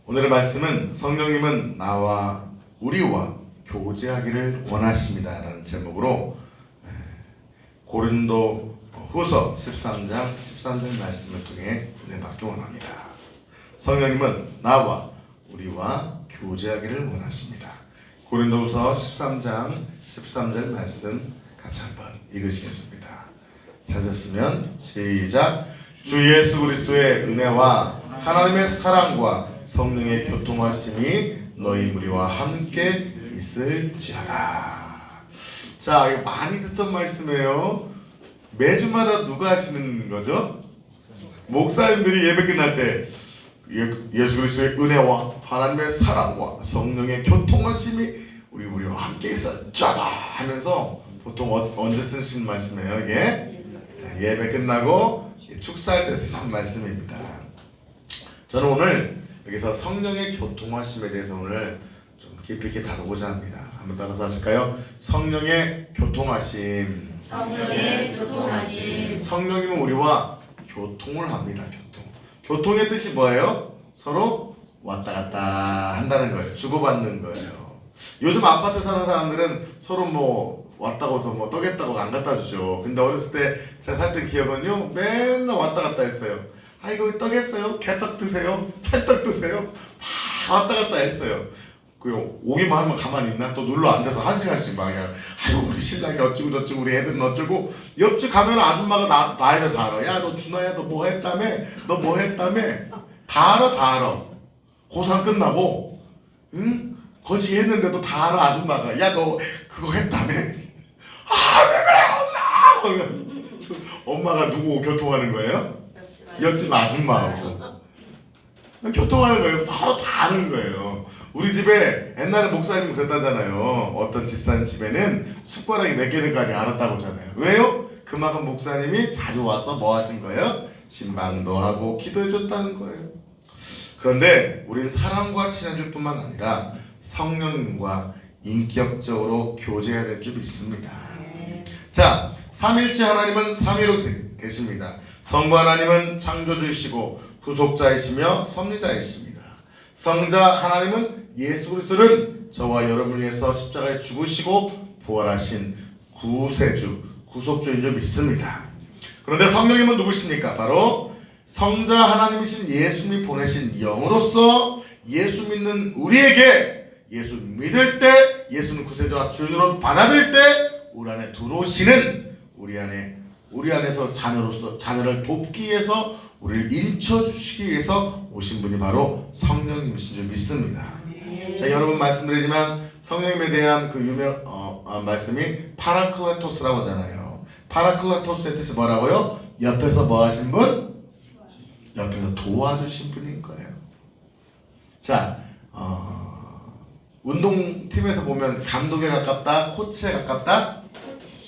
오늘의 말씀은 성령님은 나와 우리와 교제하기를 원하십니다 라는 제목으로 고린도 후서 13장 13절 말씀을 통해 은혜 받기 원합니다. 성령님은 나와 우리와 교제하기를 원하십니다. 고린도 후서 13장 13절 말씀 같이 한번 읽으시겠습니다. 찾았으면 시작. 주 예수 그리스도의 은혜와 하나님의 사랑과 성령의 교통하심이 너희 무리와 함께 있을지어다. 자, 이거 많이 듣던 말씀이에요. 매주마다 누가 하시는 거죠? 목사님들이 예배 끝날 때 예수 그리스도의 은혜와 하나님의 사랑과 성령의 교통하심이 우리 무리와 함께 있을지어다 하면서 보통 언제 쓰시는 말씀이에요? 이게 예배 끝나고 축사할 때 쓰시는 말씀입니다. 저는 오늘 여기서 성령의 교통하심에 대해서 오늘 좀 깊이 있게 다루고자 합니다. 한번 따라서 하실까요? 성령의 교통하심. 성령의 교통하심. 성령님은 우리와 교통을 합니다. 교통의 뜻이 뭐예요? 서로 왔다 갔다 한다는 거예요. 주고받는 거예요. 요즘 아파트 사는 사람들은 서로 뭐 왔다고 해서 뭐 떠겠다고 안 갖다 주죠. 근데 어렸을 때 제가 살 때 기억은요, 맨날 왔다 갔다 했어요. 아이고 떡했어요? 개떡 드세요? 찰떡 드세요? 왔다 갔다 했어요. 그 오기만 하면 가만히 있나? 또 눌러 앉아서 한 시간씩 막 그냥 아이고 우리 신랑이 어쩌고 저쩌고 우리 애들은 어쩌고. 옆집 가면 아줌마가 나이를 다 알아. 야 너 준아야 너 뭐 했다며? 너 뭐 했다며? 다 알아. 고3 끝나고 응? 거시 했는데도 다 알아 아줌마가. 야 너 그거 했다며? 아 왜 그래 엄마. 엄마가 누구 교통하는 거예요? 옆집 아줌마하고 교통하는 거예요. 바로 다 아는 거예요. 우리 집에 옛날에 목사님 그랬다잖아요. 어떤 집사님 집에는 숟가락이 몇 개든까지 알았다고 하잖아요. 왜요? 그만큼 목사님이 자주 와서 뭐 하신 거예요? 신방도 하고 기도해 줬다는 거예요. 그런데 우리는 사람과 친해질 뿐만 아니라 성령님과 인격적으로 교제해야 될 줄 믿습니다. 자, 삼일째 하나님은 삼위로 계십니다. 성부 하나님은 창조주이시고 후속자이시며 섭리자이십니다. 성자 하나님은 예수 그리스도는 저와 여러분을 위해서 십자가에 죽으시고 부활하신 구세주, 구속주인 줄 믿습니다. 그런데 성령님은 누구십니까? 바로 성자 하나님이신 예수님이 보내신 영으로서 예수 믿는 우리에게 예수 믿을 때 예수는 구세주와 주인으로 받아들 때 우리 안에 들어오시는 우리 안에서 자녀를 돕기 위해서 우리를 인쳐주시기 위해서 오신 분이 바로 성령님이신 줄 믿습니다. 자, 여러분 말씀드리지만 성령님에 대한 그 유명 말씀이 파라클레토스라고 하잖아요. 파라클레토스의 뜻이 뭐라고요? 옆에서 뭐 하신 분? 옆에서 도와주신 분인 거예요. 자, 운동팀에서 보면 감독에 가깝다, 코치에 가깝다?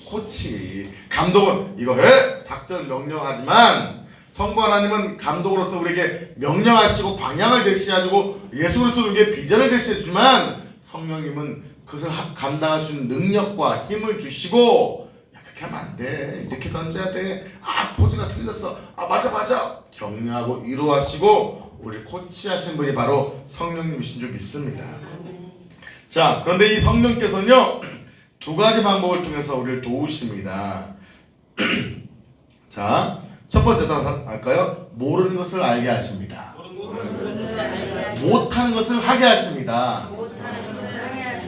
코치. 감독은 이거 해! 작전 명령하지만 성부 하나님은 감독으로서 우리에게 명령하시고 방향을 제시하시고 예수 그리스도에게 비전을 제시해주지만 성령님은 그것을 감당할 수 있는 능력과 힘을 주시고 야 그렇게 하면 안 돼. 이렇게 던져야 돼. 아 포즈가 틀렸어. 아 맞아. 격려하고 위로하시고 우리를 코치하신 분이 바로 성령님이신 줄 믿습니다. 자, 그런데 이 성령께서는요 두 가지 방법을 통해서 우리를 도우십니다. 자, 첫 번째 단어 할까요? 모르는 것을 알게 하십니다. 못하는 것을 하게 하십니다.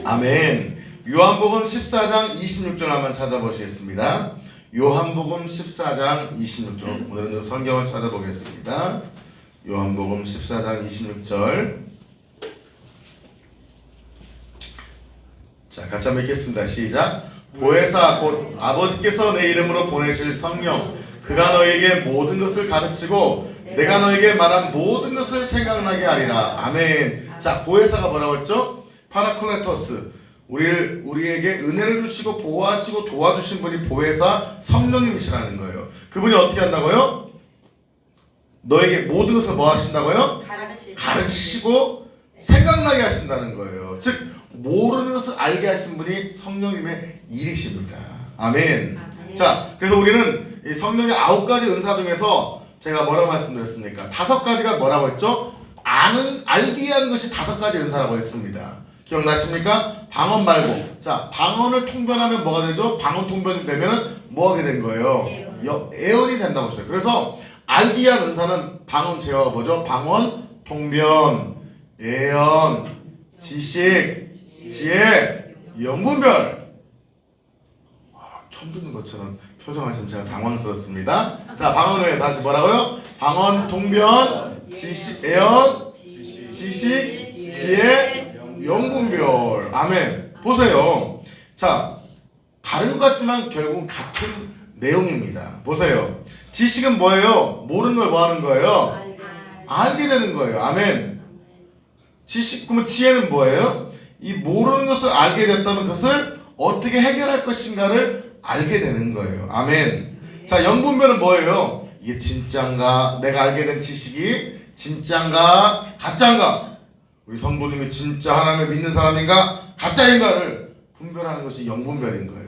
아멘. 요한복음 14장 26절 한번 찾아보시겠습니다. 요한복음 14장 26절. 오늘은 성경을 찾아보겠습니다. 요한복음 14장 26절. 자, 같이 한번 읽겠습니다. 시작. 보혜사 곧 아버지께서 내 이름으로 보내실 성령 그가 너에게 모든 것을 가르치고 내가 너에게 말한 모든 것을 생각나게 하리라. 아멘. 자, 보혜사가 뭐라고 했죠? 파라클레토스. 우리에게 은혜를 주시고 보호하시고 도와주신 분이 보혜사 성령님이시라는 거예요. 그분이 어떻게 한다고요? 너에게 모든 것을 뭐 하신다고요? 가르치시고 생각나게 하신다는 거예요. 즉 모르는 것을 알게 하신 분이 성령님의 일이십니다. 아멘. 자, 그래서 우리는 이 성령의 9가지 은사 중에서 제가 뭐라고 말씀드렸습니까? 5가지가 뭐라고 했죠? 알기 위한 것이 5가지 은사라고 했습니다. 기억나십니까? 방언 말고. 자, 방언을 통변하면 뭐가 되죠? 방언 통변이 되면은 뭐 하게 된 거예요? 예언이 된다고 했어요. 그래서 알기 위한 은사는 방언 제어가 뭐죠? 방언, 통변, 예언, 지식, 지혜, 영분별. 처음 듣는 것처럼 표정하시면 제가 당황스럽습니다. 자, 방언 외에 다시 뭐라고요? 방언, 통변, 지식, 예언, 지식, 지혜, 영분별. 아멘. 보세요. 자, 다른 것 같지만 결국은 같은 내용입니다. 보세요. 지식은 뭐예요? 모르는 걸 뭐 하는 거예요? 알게 되는 거예요. 아멘. 지식, 그러면 지혜는 뭐예요? 이 모르는 것을 알게 됐다면 그것을 어떻게 해결할 것인가를 알게 되는 거예요. 아멘. 자, 영분별은 뭐예요? 이게 진짜인가? 내가 알게 된 지식이 진짜인가? 가짜인가? 우리 성도님이 진짜 하나님을 믿는 사람인가? 가짜인가를 분별하는 것이 영분별인 거예요.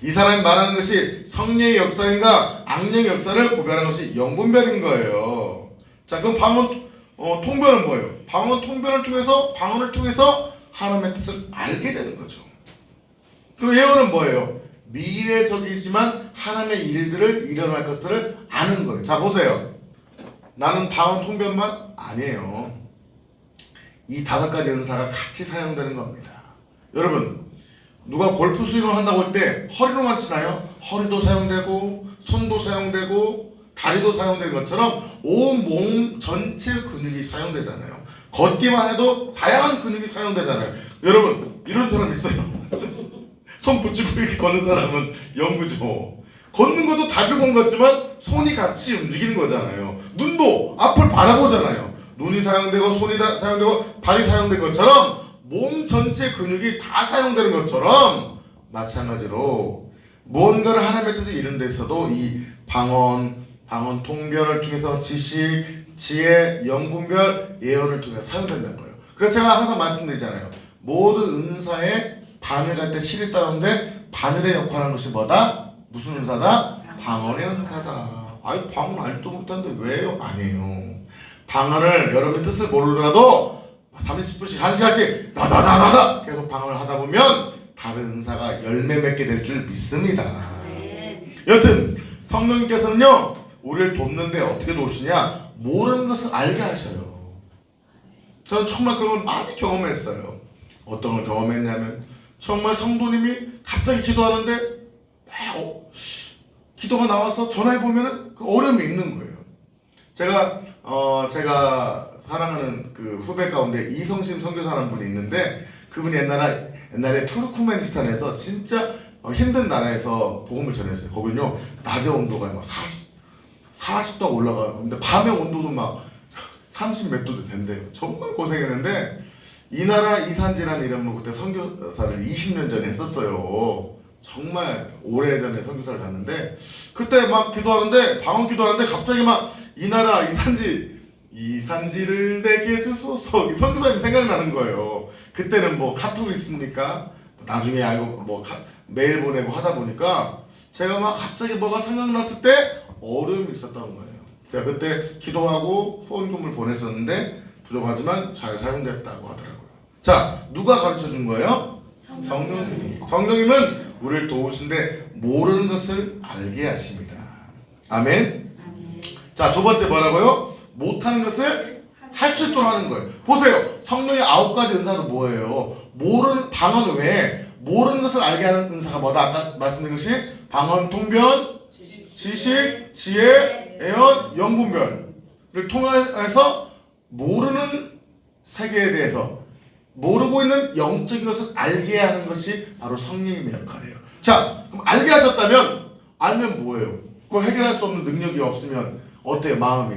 이 사람이 말하는 것이 성령의 역사인가? 악령의 역사를 구별하는 것이 영분별인 거예요. 자, 그럼 방언 통변은 뭐예요? 방언 통변을 통해서, 방언을 통해서 하나님의 뜻을 알게 되는 거죠. 그 예언은 뭐예요? 미래적이지만 하나님의 일들을 일어날 것들을 아는 거예요. 자, 보세요. 나는 방언 통변만 아니에요. 이 5가지 은사가 같이 사용되는 겁니다. 여러분, 누가 골프 스윙을 한다고 할 때 허리로만 치나요? 허리도 사용되고 손도 사용되고 다리도 사용되는 것처럼 온 몸 전체 근육이 사용되잖아요. 걷기만 해도 다양한 근육이 사용되잖아요. 여러분, 이런 사람 있어요. 손 붙이고 이렇게 걷는 사람은 연구죠. 걷는 것도 다리를 건 것 같지만 손이 같이 움직이는 거잖아요. 눈도 앞을 바라보잖아요. 눈이 사용되고 손이 사용되고 발이 사용된 것처럼 몸 전체 근육이 다 사용되는 것처럼 마찬가지로 무언가를 하나님의 뜻을 이루는 데 있어도 이 방언 통변을 통해서 지식, 지혜, 영분별, 예언을 통해서 사용된다는 거예요. 그래서 제가 항상 말씀드리잖아요. 모든 은사에 바늘 갈 때 실이 따르는데 바늘의 역할하는 것이 뭐다? 무슨 은사다? 방언의 은사다. 아이, 방언 알지도 못하는데 왜요? 아니에요. 방언을 여러분의 뜻을 모르더라도 30분씩 1시간씩 나다다다다 계속 방언을 하다 보면 다른 은사가 열매 맺게 될 줄 믿습니다. 여튼 성령님께서는요, 우리를 돕는데 어떻게 도우시냐? 모르는 것을 알게 하셔요. 저는 정말 그런 걸 많이 경험했어요. 어떤 걸 경험했냐면 정말 성도님이 갑자기 기도하는데 기도가 나와서 전화해보면 그 어려움이 있는 거예요. 제가 사랑하는 그 후배 가운데 이성심 선교사라는 분이 있는데 그분이 옛날에 투르크메니스탄에서 진짜 힘든 나라에서 복음을 전했어요. 거기는요, 낮에 온도가 막 40도 올라가고, 근데 밤에 온도도 막 30 몇 도도 된대요. 정말 고생했는데 이 나라 이산지라는 이름으로 그때 선교사를 20년 전에 했었어요. 정말 오래전에 선교사를 갔는데 그때 막 기도하는데 방언 기도하는데 갑자기 막 이 나라 이산지를 내게 주소서 선교사님 생각나는 거예요. 그때는 뭐 카톡 있습니까? 나중에 알고 뭐 메일 보내고 하다 보니까 제가 막 갑자기 뭐가 생각났을 때 어려움이 있었던 거예요. 제가 그때 기도하고 후원금을 보냈었는데 부족하지만 잘 사용됐다고 하더라고요. 자, 누가 가르쳐 준 거예요? 성령님이. 성령님은 우리를 도우신데 모르는 것을 알게 하십니다. 아멘. 자, 2번째 뭐라고요? 못하는 것을 할 수 있도록 하는 거예요. 보세요. 성령의 9가지 은사도 뭐예요? 모르는 방언 외에 모르는 것을 알게 하는 은사가 뭐다? 아까 말씀드린 것이 방언, 통변, 지식, 지혜, 예언, 영분별을 통해서 모르는 세계에 대해서 모르고 있는 영적인 것을 알게 하는 것이 바로 성령님의 역할이에요. 자, 그럼 알게 하셨다면 알면 뭐예요? 그걸 해결할 수 없는 능력이 없으면 어때요? 마음이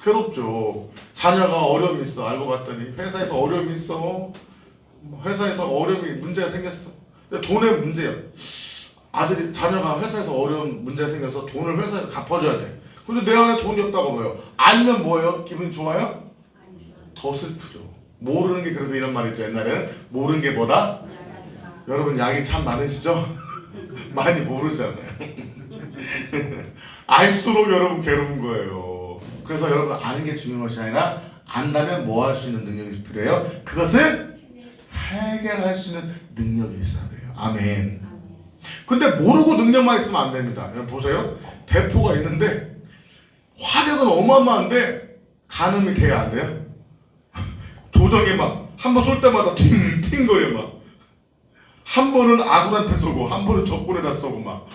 괴롭죠. 자녀가 어려움이 있어. 알고 봤더니 회사에서 어려움이 있어. 회사에서 어려움이 문제가 생겼어. 근데 돈의 문제야. 자녀가 회사에서 어려운 문제가 생겨서 돈을 회사에서 갚아줘야 돼. 근데 내 안에 돈이 없다고 봐요. 알면 뭐예요? 기분 좋아요? 더 슬프죠. 모르는 게, 그래서 이런 말이 있죠. 옛날에는 모르는 게 뭐다? 여러분 약이 참 많으시죠? 많이 모르잖아요. 알수록 여러분 괴로운 거예요. 그래서 여러분 아는 게 중요한 것이 아니라 안다면 뭐 할 수 있는 능력이 필요해요? 그것을 해결할 수 있는 능력이 있어야 돼요. 아멘. 근데 모르고 능력만 있으면 안 됩니다. 여러분 보세요. 대포가 있는데 화력은 어마어마한데 가늠이 돼야 안 돼요? 조정이 막 한 번 쏠 때마다 팅팅 거려 막. 한 번은 아군한테 쏘고 한 번은 적군에다 쏘고 막.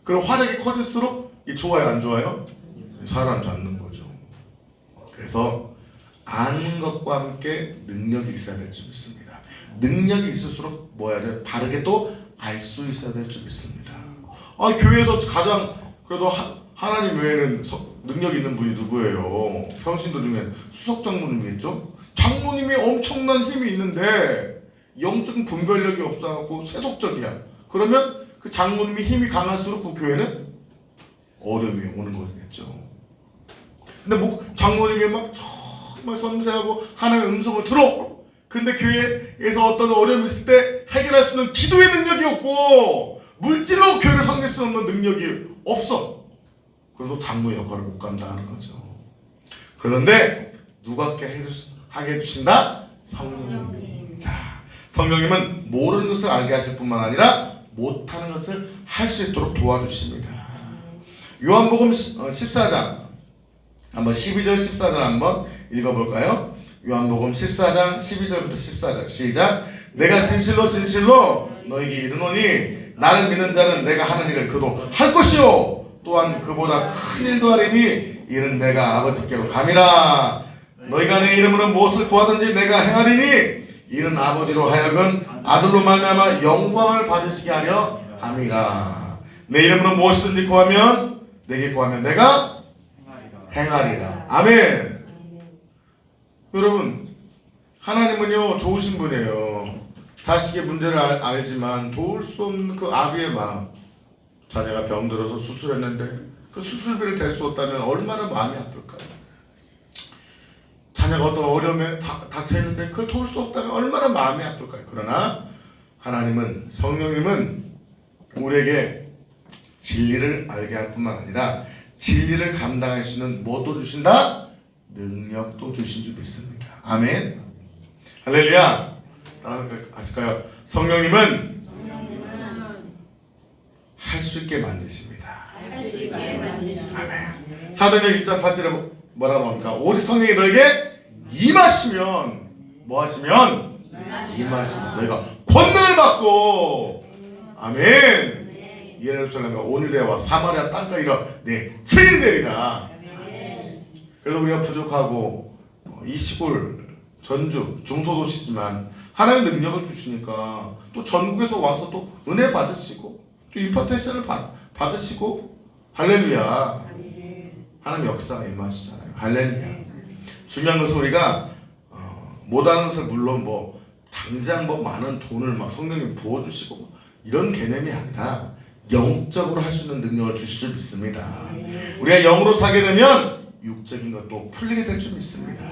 그럼 화력이 커질수록 이 좋아요 안 좋아요? 사람 잡는 거죠. 그래서 아는 것과 함께 능력이 있어야 될 줄 믿습니다. 능력이 있을수록 뭐 해야 돼요? 바르게 또 알 수 있어야 될 줄 믿습니다. 교회에서 가장 그래도 하나님 외에는 능력 있는 분이 누구예요? 평신도 중에 수석 장로님이겠죠? 장로님이 엄청난 힘이 있는데 영적 분별력이 없어갖고 세속적이야. 그러면 그 장로님이 힘이 강할수록 그 교회는 어려움이 오는 거겠죠. 근데 뭐 장로님이 막 정말 섬세하고 하나님의 음성을 들어. 근데 교회에서 어떤 어려움이 있을 때 해결할 수 있는 기도의 능력이 없고 물질로 교회를 섬길 수 없는 능력이 없어. 그래도 장로 역할을 못 간다는 거죠. 그런데 누가 하게 해주신다? 성령님이. 자, 성령님은 모르는 것을 알게 하실 뿐만 아니라 못하는 것을 할 수 있도록 도와주십니다. 요한복음 14장 한번 12절 14절 한번 읽어볼까요? 요한복음 14장 12절부터 14절 시작. 내가 진실로 진실로 너에게 이르노니 나를 믿는 자는 내가 하는 일을 그도 할 것이요 또한 그보다 큰 일도 하리니 이는 내가 아버지께로 감이라. 너희가 내 이름으로 무엇을 구하든지 내가 행하리니 이는 아버지로 하여금 아들로 말미암아 영광을 받으시게 하려 함이라. 내 이름으로 무엇이든지 구하면 내게 구하면 내가 행하리라. 아멘. 여러분 하나님은요 좋으신 분이에요. 자식의 문제를 알지만 도울 수 없는 그 아비의 마음. 자녀가 병들어서 수술했는데 그 수술비를 댈 수 없다면 얼마나 마음이 아플까요? 자녀가 어떤 어려움에 닥쳐있는데 그걸 도울 수 없다면 얼마나 마음이 아플까요? 그러나 하나님은 성령님은 우리에게 진리를 알게 할 뿐만 아니라 진리를 감당할 수 있는 뭐도 주신다? 능력도 주신 줄 믿습니다. 아멘. 할렐루야. 아실까요? 성령님은 할 수 있게 만드십니다. 아멘. 사도행전 1장 8절에 뭐라고 합니까? 오직 성령이 너에게 임하시면 뭐 하시면? 임하시면 너희가 권능을 받고 아멘. 예루살렘과 온유대와 사마리아 땅까지 이르러 내 증인이 되리라. 그래도 우리가 부족하고 이 시골 전주 중소도시지만 하나님의 능력을 주시니까 또 전국에서 와서 또 은혜 받으시고 또 임파테이션을 받으시고 할렐루야. 하나님 역사가 임하시잖아요. 할렐루야. 중요한 것은 우리가 못하는 것을 물론 뭐 당장 뭐 많은 돈을 막 성령님 부어주시고 이런 개념이 아니라 영적으로 할 수 있는 능력을 주실 줄 믿습니다. 우리가 영으로 사게 되면 육적인 것도 풀리게 될 줄 믿습니다.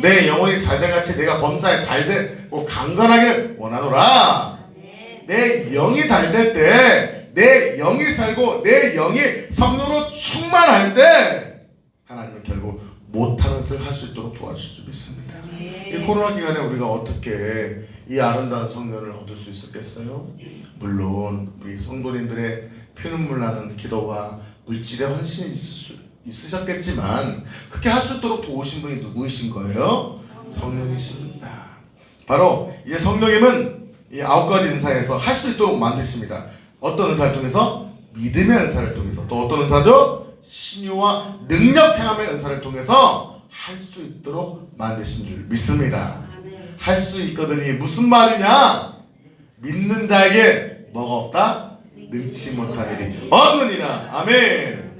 내 영혼이 잘된 같이 내가 범사에 잘되고 강건하기를 원하노라. 내 영이 잘될 때 내 영이 살고 내 영이 성령으로 충만할 때 하나님은 결국 못하는 것을 할 수 있도록 도와주실 줄 믿습니다. 이 코로나 기간에 우리가 어떻게 이 아름다운 성령을 얻을 수 있었겠어요? 물론 우리 성도님들의 피눈물 나는 기도와 물질의 헌신이 있으셨겠지만 그렇게 할 수 있도록 도우신 분이 누구이신 거예요? 성령이십니다. 바로 이 성령님은 이 9가지 은사에서 할 수 있도록 만드십니다. 어떤 은사를 통해서? 믿음의 은사를 통해서. 또 어떤 은사죠? 신유와 능력 행함의 은사를 통해서 할 수 있도록 만드신 줄 믿습니다. 할 수 있거든요. 무슨 말이냐? 믿는 자에게 뭐가 없다? 능치 못한 일이 없느니라. 아멘.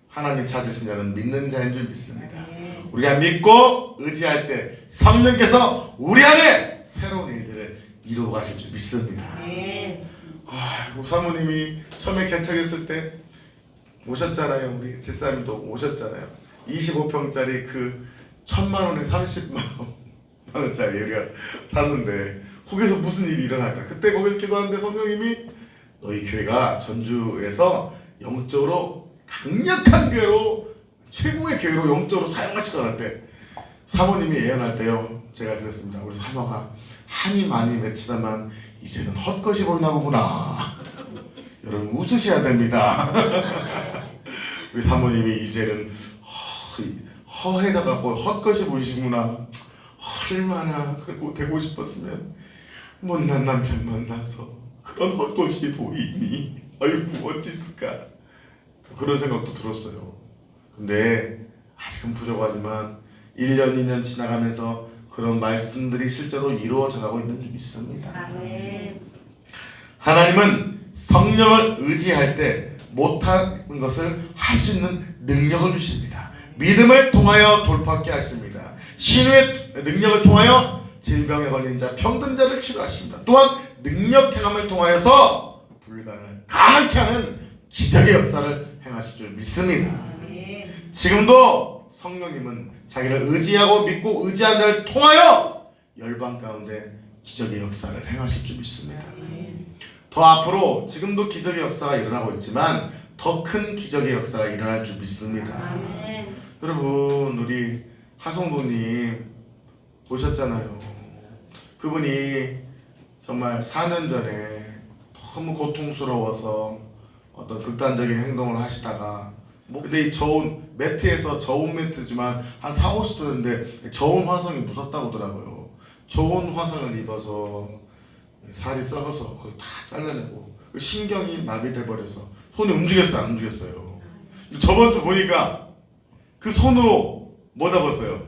하나님 찾으신 자는 믿는 자인 줄 믿습니다. 우리가 믿고 의지할 때 성령께서 우리 안에 새로운 일들을 이루어 가실 줄 믿습니다. 아이고, 사모님이 처음에 개척했을 때 오셨잖아요. 우리 집사님도 오셨잖아요. 25평짜리 그 1,000만원에 30만원짜리 우리가 샀는데 거기서 무슨 일이 일어날까? 그때 거기서 기도하는데 성령님이 너희 교회가 전주에서 영적으로 강력한 교회로 최고의 교회로 영적으로 사용하실 것 같대. 사모님이 예언할 때요, 제가 그랬습니다. 우리 사모가 한이 많이 맺히다만 이제는 헛것이 보이나 보구나. 여러분 웃으셔야 됩니다. 우리 사모님이 이제는 허해져갖고 헛것이 보이시구나. 얼마나 되고 싶었으면 못난 남편 만나서 그런 헛것이 보이니. 아이고 어찌을까. 그런 생각도 들었어요. 근데 아직은 부족하지만 1년 2년 지나가면서 그런 말씀들이 실제로 이루어져 가고 있는 줄 믿습니다. 아멘. 하나님은 성령을 의지할 때 못하는 것을 할 수 있는 능력을 주십니다. 믿음을 통하여 돌파하게 하십니다. 신유의 능력을 통하여 질병에 걸린 자, 병든 자를 치료하십니다. 또한 능력 행함을 통하여서 불가능을 가능케 하는 기적의 역사를 행하실 줄 믿습니다. 지금도 성령님은 자기를 의지하고 믿고 의지하는 자를 통하여 열방 가운데 기적의 역사를 행하실 줄 믿습니다. 더 앞으로 지금도 기적의 역사가 일어나고 있지만 더 큰 기적의 역사가 일어날 줄 믿습니다. 아멘. 여러분 우리 하성도님 보셨잖아요. 그분이 정말 4년 전에 너무 고통스러워서 어떤 극단적인 행동을 하시다가 근데 이 저온 매트에서 저온 매트지만 한 4, 50도였는데 저온 화성이 무섭다고 하더라고요. 저온 화성을 입어서 살이 썩어서 거의 다 잘라내고 신경이 마비돼 버려서 손이 움직였어요, 안 움직였어요. 저번 주 보니까 그 손으로 뭐 잡았어요?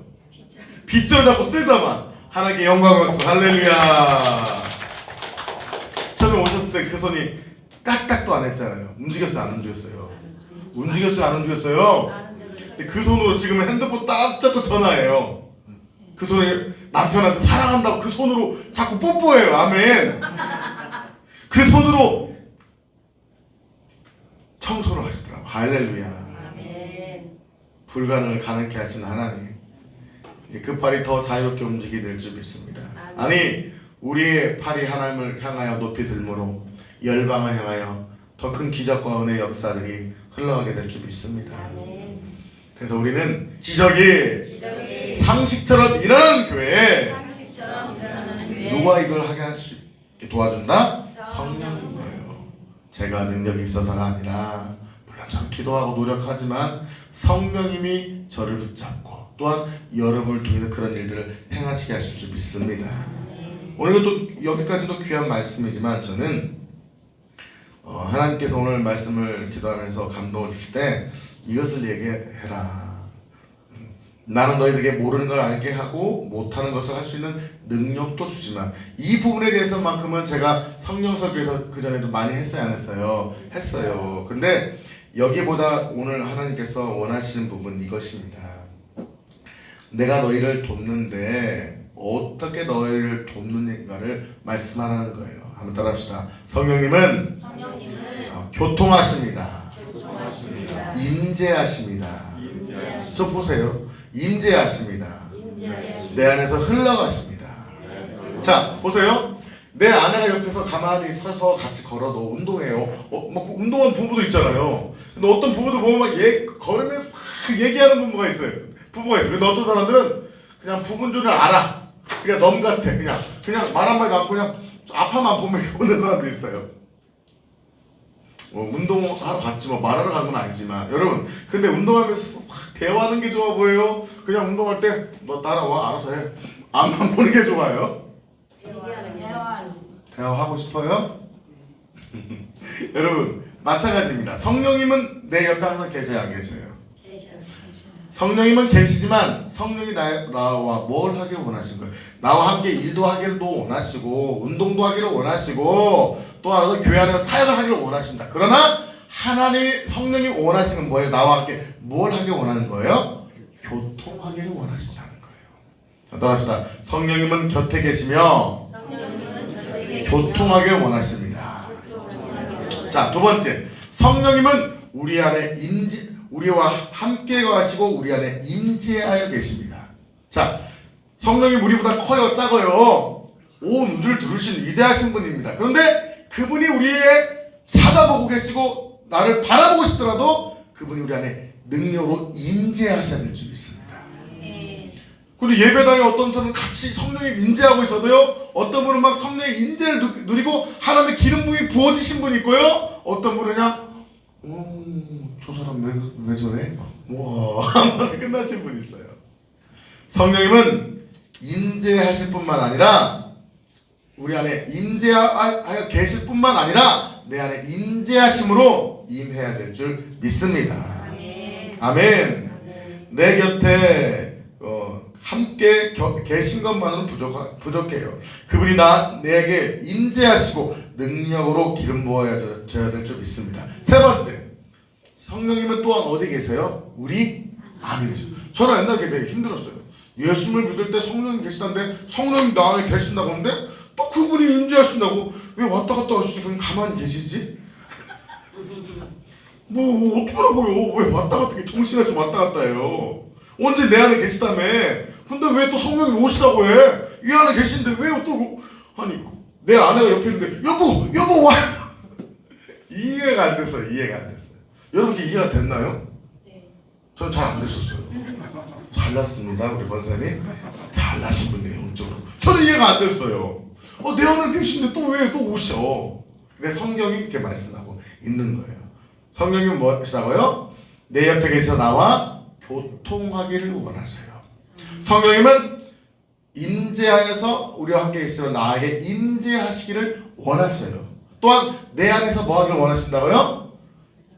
빗절 잡고 쓸다만. 하나님께 영광 박수. 할렐루야. 처음에 오셨을 때 그 손이 까딱도 안 했잖아요. 움직였어요, 안 움직였어요? 움직였어요, 안 움직였어요? 근데 그 손으로 지금 핸드폰 딱 잡고 전화해요. 그 손에 남편한테 사랑한다고 그 손으로 자꾸 뽀뽀해요. 아멘. 그 손으로 청소를 하시더라고요. 할렐루야. 아멘. 불가능을 가능케 하시는 하나님, 이제 그 팔이 더 자유롭게 움직이게 될 줄 믿습니다. 아니 우리의 팔이 하나님을 향하여 높이 들므로 열방을 향하여 더 큰 기적과 은혜의 역사들이 흘러가게 될 줄 믿습니다. 아멘. 그래서 우리는 기적이 상식처럼 일어나는 교회에 상식처럼 일어나는 교회. 누가 이걸 하게 할 수 있게 도와준다? 성령인 거예요. 제가 능력이 있어서가 아니라, 물론 저는 기도하고 노력하지만 성령님이 저를 붙잡고 또한 여러분을 통해서 그런 일들을 행하시게 하실 줄 믿습니다. 오늘 또 여기까지도 귀한 말씀이지만 저는 하나님께서 오늘 말씀을 기도하면서 감동을 주실 때 이것을 얘기해라. 나는 너희들에게 모르는 걸 알게 하고 못하는 것을 할 수 있는 능력도 주지만, 이 부분에 대해서만큼은 제가 성령 설교에서 그전에도 많이 했어요, 안 했어요? 했어요. 근데 여기보다 오늘 하나님께서 원하시는 부분은 이것입니다. 내가 너희를 돕는데 어떻게 너희를 돕는가를 말씀하라는 거예요. 한번 따라합시다. 성령님은 교통하십니다. 임재하십니다. 저 보세요. 임재하십니다. 내 안에서 흘러가십니다. 자, 보세요. 내 아내가 옆에서 가만히 서서 같이 걸어도 운동해요. 막 운동하는 부부도 있잖아요. 근데 어떤 부부들 보면 막 걸으면서 막 얘기하는 부부가 있어요. 근데 어떤 사람들은 그냥 부부인 줄 알아. 그냥 넘 같아. 그냥 말 한마디도 않고 그냥 앞만 보면 오는 사람도 있어요. 운동하러 갔지 뭐 말하러 간 건 아니지만, 여러분 근데 운동하면서 막 대화하는 게 좋아 보여요? 그냥 운동할 때 너 따라와 알아서 해, 앞만 보는 게 좋아요? 대화하고 싶어요? 여러분 마찬가지입니다. 성령님은 내 옆에 항상 계셔야 안 계셔요? 성령님은 계시지만 성령이 나와 뭘 하기를 원하신 거예요? 나와 함께 일도 하기를 원하시고 운동도 하기를 원하시고 또 교회 안에서 사역을 하기를 원하십니다. 그러나 하나님이 성령이 원하시는 뭐예요? 나와 함께 뭘 하기를 원하는 거예요? 교통하기를 원하신다는 거예요. 따라합시다. 성령님은 곁에 계시며 교통하기를 원하십니다. 자, 두 번째, 성령님은 우리 안에 우리와 함께 가시고 우리 안에 임재하여 계십니다. 자, 성령님 우리보다 커요, 작아요? 온 우주를 두르신 위대하신 분입니다. 그런데 그분이 우리의 찾아보고 계시고 나를 바라보고 계시더라도 그분이 우리 안에 능력으로 임재하셔야 될 줄 믿습니다. 그리고 예배당에 어떤 분은 같이 성령이 임재하고 있어도요, 어떤 분은 막 성령의 임재를 누리고 하나님의 기름 부음이 부어지신 분이 있고요, 어떤 분은 그냥 저 사람 왜 저래? 와 끝나신 분이 있어요. 성령님은 임재하실 뿐만 아니라 우리 안에 임재하여 계실 뿐만 아니라 내 안에 임재하심으로 임해야 될 줄 믿습니다. 아멘. 내 곁에 함께 계신 것만으로는 부족해요. 그분이 내게 임재하시고 능력으로 기름 부어줘야 될 줄 믿습니다. 세 번째, 성령님은 또한 어디 계세요? 우리 안에 계세요. 저는 옛날에 되게 힘들었어요. 예수님을 믿을 때 성령님 계시다는데 성령님 나 안에 계신다고 하는데 또 그분이 임재하신다고 왜 왔다 갔다 하시지? 그냥 가만히 계시지? 뭐 어떡하라고요? 왜 왔다 갔다 정신을 좀 왔다 갔다 해요? 언제 내 안에 계시다며? 근데 왜 또 성령이 오시라고 해? 이 안에 계신데 왜 또 아니 내 아내가 옆에 있는데 여보 와 이해가 안 됐어요. 여러분께 이해가 됐나요? 네. 저는 잘 안 됐었어요. 잘났습니다 우리 권사님. 잘나신 분이에요 영적으로. 저는 이해가 안 됐어요. 내 안에 계신데 또 왜 또 오셔? 근데 성경이 이렇게 말씀하고 있는 거예요. 성경이 무엇이라고요? 내 옆에 계셔 나와 교통하기를 원하셔요. 성령님은 임재하여서 우리와 함께 계시며 나에게 임재하시기를 원하셔요. 또한 내 안에서 뭐 하기를 원하신다고요?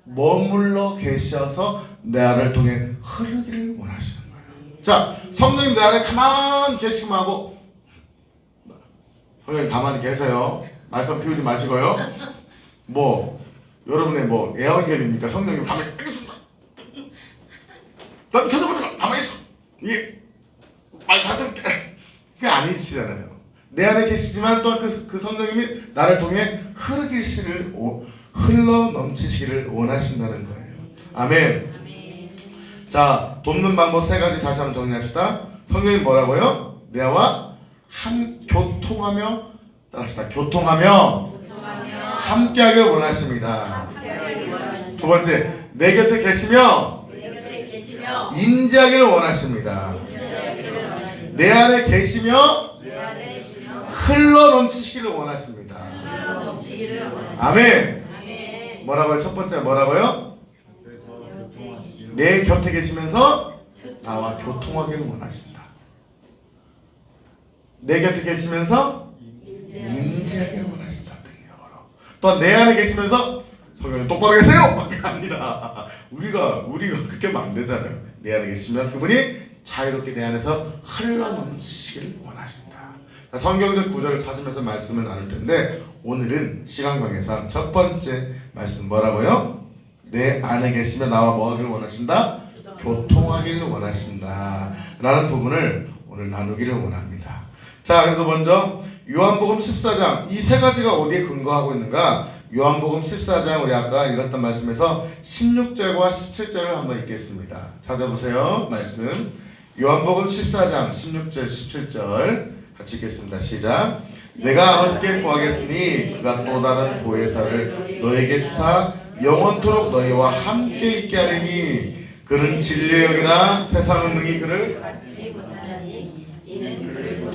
머물러 계셔서 내 안을 통해 흐르기를 원하시는 거예요. 자, 성령님 내 안에 가만히 계시기만 하고, 성령님 가만히 계세요. 말씀 피우지 마시고요. 여러분의 애완견입니까? 성령님 가만히 있습니다. 나 쳐다보지 가만히 있어. 이게 말 다 듣게. 그게 아니시잖아요. 내 안에 계시지만 또한 그 성령님이 나를 통해 흘러 넘치시기를 원하신다는 거예요. 아멘. 자, 돕는 방법 세 가지 다시 한번 정리합시다. 성령님 뭐라고요? 내와 교통하며 따라합시다. 교통하며 함께하길 원하십니다. 두 번째, 내 곁에 계시며 임재하기를 원하십니다. 내 안에 계시며 흘러 넘치시기를 원하십니다. 아멘. 뭐라고요? 첫 번째 뭐라고요? 내 곁에 계시면서 나와 교통하기를 원하신다. 내 곁에 계시면서 임재하기를 원하신다. 능력으로. 또한 내 안에 계시면서 성령님 똑바로 계세요! 아니다. 우리가 그렇게 하면 안 되잖아요. 내 안에 계시면 그분이 자유롭게 내 안에서 흘러 넘치시기를 원하신다. 성경적 구절을 찾으면서 말씀을 나눌 텐데 오늘은 시간 관계상 첫 번째 말씀 뭐라고요? 내 안에 계시면 나와 뭐 하기를 원하신다? 교통하기를 원하신다 라는 부분을 오늘 나누기를 원합니다. 자, 그래도 먼저 요한복음 14장 이 세 가지가 어디에 근거하고 있는가? 요한복음 14장 우리 아까 읽었던 말씀에서 16절과 17절을 한번 읽겠습니다. 찾아보세요. 말씀 요한복음 14장 16절 17절 같이 읽겠습니다. 시작. 내가 아버지께 구하겠으니 그가 또 다른 보혜사를 너에게 주사 영원토록 너희와 함께 있게 하리니 그는 진리의 영이라 세상은 능히 그를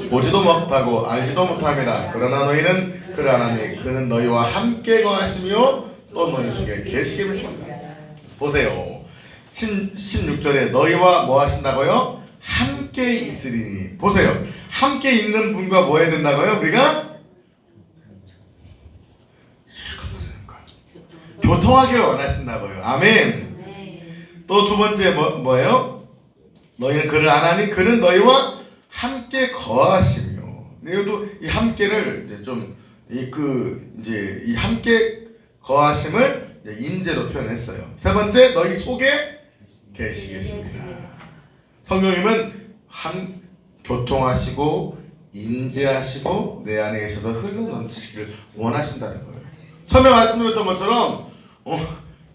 보지도 못하고 알지도 못함이라. 그러나 너희는 그를 아나니 그는 너희와 함께 거하시며 또 너희 속에 계시게 하신다. 보세요. 16절에 너희와 뭐 하신다고요? 함께 있으리니. 보세요. 함께 있는 분과 뭐 해야 된다고요? 우리가 교통하기를 원하신다고요. 아멘. 또 두 번째 뭐예요? 너희는 그를 아나니 그는 너희와 함께 거하시며. 이것도 이 함께를 이제 좀 이 함께 거하심을 임재로 표현했어요. 세 번째, 너희 속에 계시겠습니다. 성령님은 교통하시고 임재하시고 내 안에 계셔서 흘러 넘치기를 원하신다는 거예요. 처음에 말씀드렸던 것처럼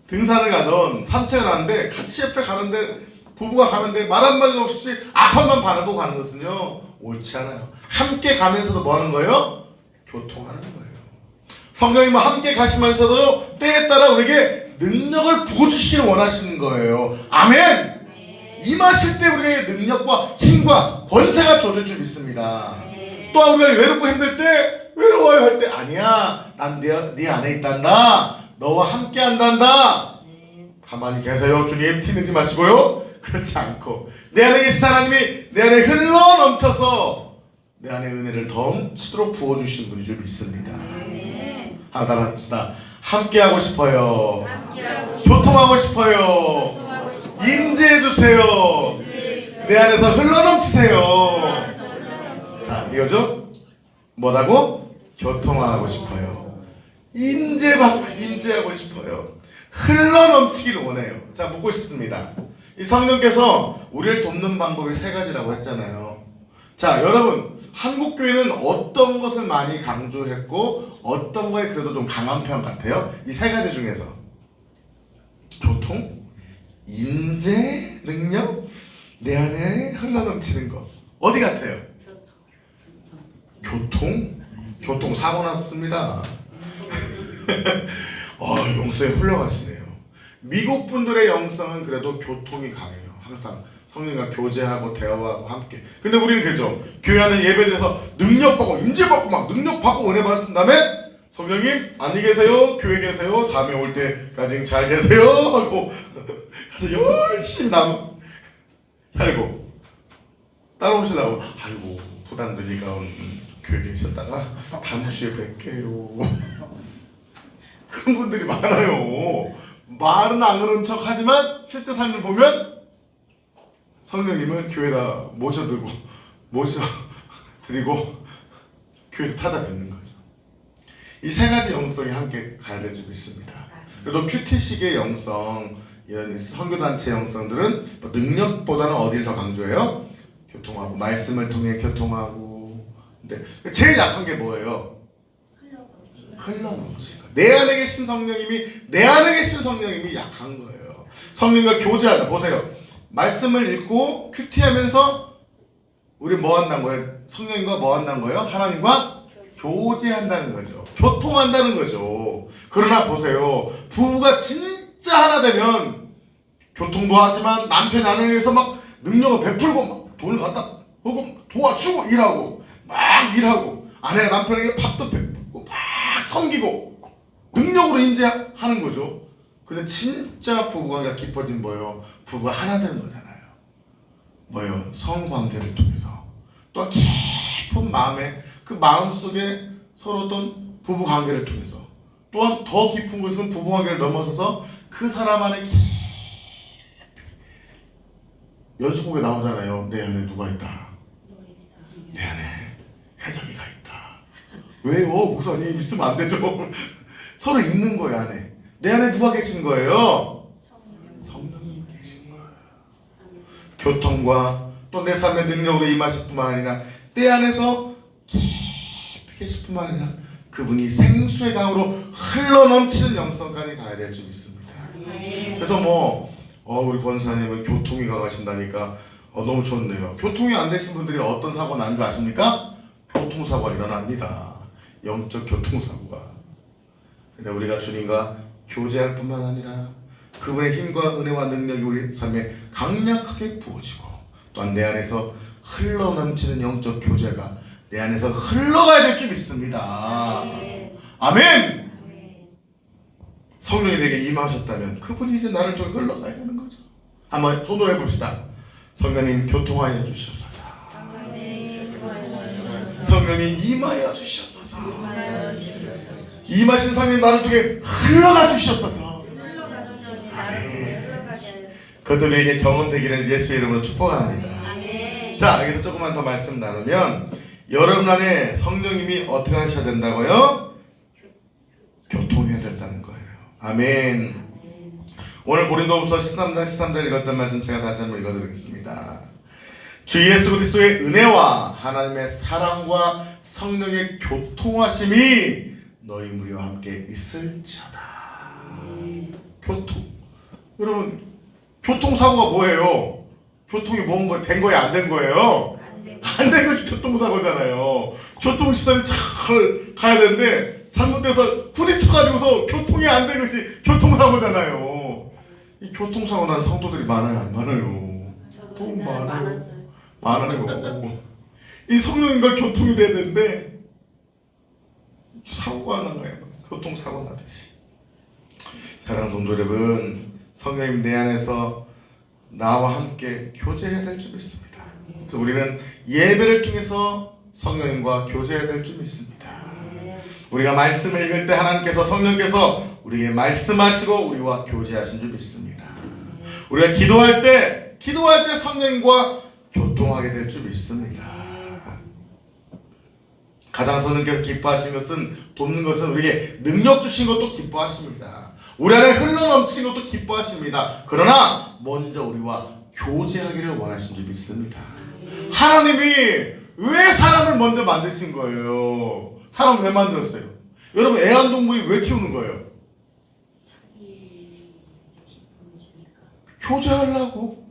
등산을 가던 산책을 하는데 같이 옆에 가는데 부부가 가는데 말 한마디 없이 앞만 바라보고 가는 것은요 옳지 않아요. 함께 가면서도 뭐 하는 거예요? 교통하는 거예요. 성령님은 함께 가시면서도 때에 따라 우리에게 능력을 부어주시길 원하시는 거예요. 아멘. 임하실 때 우리에게 능력과 힘과 힘과 권세가 주어질 줄 믿습니다. 아멘. 또한 우리가 외롭고 힘들 때 외로워요 할 때 아니야 난 네 안에 있단다 너와 함께 한단다 가만히 계세요 주님 티 내지 마시고요 그렇지 않고 내 안에 계신 하나님이 내 안에 흘러 넘쳐서 내 안에 은혜를 넘치도록 부어주신 분인 줄 믿습니다. 아멘. 하나 합시다. 함께 하고 싶어요. 함께하고 교통하고 싶어요. 소통하고 싶어요. 임재해 주세요. 내 안에서 흘러 넘치세요. 자, 이거죠? 뭐라고? 교통하고 싶어요. 임재하고 싶어요. 흘러 넘치기를 원해요. 자, 묻고 싶습니다. 이 성령께서 우리를 돕는 방법이 세 가지라고 했잖아요. 자, 여러분, 한국 교회는 어떤 것을 많이 강조했고 어떤 거에 그래도 좀 강한 편 같아요? 이 세 가지 중에서 교통, 임재, 능력, 내 안에 흘러넘치는 것 어디 같아요? 교통 사고 났습니다. 영성이 훌륭하시네요. 미국 분들의 영성은 그래도 교통이 강해요. 항상 성령과 교제하고 대화하고 함께. 근데 우리는 그죠? 교회 안에 예배드려서 능력받고 임재받고 막 능력받고 은혜 받은 다음에 성령님 안녕히 계세요 교회 계세요 다음에 올 때까지 잘 계세요 하고 가서 열심히 살고 따라오시려고 아이고 부담 되니까 교회 계셨다가 다음 주에 뵐게요. 그런 분들이 많아요. 말은 안 그런 척 하지만 실제 삶을 보면 성령님을 교회에다 모셔드리고 교회에서 찾아뵙는 거죠. 이 세 가지 영성이 함께 가야 될 줄 믿습니다. 그래도 큐티식의 영성, 이런 선교단체 영성들은 능력보다는 어디를 더 강조해요? 교통하고 말씀을 통해 교통하고. 근데 제일 약한 게 뭐예요? 흘러넘치가. 내 안에 계신 성령님이 약한 거예요. 성령과 교제하다. 보세요. 말씀을 읽고 큐티하면서 우리 뭐 한다는 거예요? 성령님과 뭐 한다는 거예요? 하나님과 교제한다는 거죠. 교통한다는 거죠. 그러나 보세요. 부부가 진짜 하나 되면 교통도 하지만 남편이 아내를 위해서 막 능력을 베풀고 막 돈을 갖다 하고 도와주고 일하고 막 일하고 아내가 남편에게 밥도 베풀고 막 섬기고 능력으로 인재하는 거죠. 근데 진짜 부부관계가 깊어진 뭐예요? 부부가 하나 되는 거잖아요. 뭐예요? 성관계를 통해서 또 깊은 마음에 그 마음 속에 서로 어떤 부부관계를 통해서 또한 더 깊은 것은 부부관계를 넘어서서 그 사람 안에 연습곡에 나오잖아요. 내 안에 누가 있다. 내 안에 혜정이가 있다. 왜요? 목사님 있으면 안 되죠. 서로 있는 거예요. 안에. 내 안에 누가 계신 거예요? 성령님 계신 거예요. 교통과 또 내 삶의 능력으로 임하실 뿐만 아니라 때 안에서 깊이 계실 뿐만 아니라 그분이 생수의 강으로 흘러넘치는 영성까지 가야 될 줄 믿습니다. 그래서 우리 권사님은 교통이 강하신다니까 너무 좋네요. 교통이 안 되신 분들이 어떤 사고가 나는 줄 아십니까? 교통사고가 일어납니다. 영적 교통사고가. 근데 우리가 주님과 교제할 뿐만 아니라 그분의 힘과 은혜와 능력이 우리 삶에 강력하게 부어지고 또한 내 안에서 흘러넘치는 영적 교제가 내 안에서 흘러가야 될 줄 믿습니다. 아멘. 성령이 내게 임하셨다면 그분이 이제 나를 통해 흘러가야 되는 거죠. 한번 손으로 해봅시다. 성령님 교통하여 주시옵소서. 성령님 임하여 주시옵소서. 임하신 성령님 나를 통해 흘러가 주시옵소서. 그들에게 경험되기를 예수의 이름으로 축복합니다. 자, 여기서 조금만 더 말씀 나누면 여러분 안에 성령님이 어떻게 하셔야 된다고요? 교통해야 된다는 거예요. 아멘. 오늘 고린도후서 13장 읽었던 말씀 제가 다시 한번 읽어드리겠습니다. 주 예수 그리스도의 은혜와 하나님의 사랑과 성령의 교통하심이 너희 무리와 함께 있을지어다. 교통. 여러분, 교통사고가 뭐예요? 교통이 뭔가 된 거예요? 안 된 거예요? 안 된 것이 교통사고잖아요. 교통시설이 잘 가야 되는데 잘못돼서 부딪혀가지고서 교통이 안 된 것이 교통사고잖아요. 이 교통사고 난 성도들이 많아요? 안 많아요? 저도 많았어요. 많은 거고 이 성령님과 교통이 돼야 되는데 사고가 나는 거예요. 교통사고 나듯이. 사랑하는 성도 여러분, 성령님 내 안에서 나와 함께 교제해야 될 줄 믿습니다. 그래서 우리는 예배를 통해서 성령님과 교제해야 될 줄 믿습니다. 우리가 말씀을 읽을 때 하나님께서 성령께서 우리에게 말씀하시고 우리와 교제하신 줄 믿습니다. 우리가 기도할 때 성령님과 교통하게 될 줄 믿습니다. 가장 성령께서 기뻐하신 것은 돕는 것은 우리에게 능력 주신 것도 기뻐하십니다. 우리 안에 흘러넘친 것도 기뻐하십니다. 그러나 먼저 우리와 교제하기를 원하신 줄 믿습니다. 하나님이 왜 사람을 먼저 만드신 거예요? 사람 왜 만들었어요? 여러분 애완동물이 왜 키우는 거예요? 교제하려고.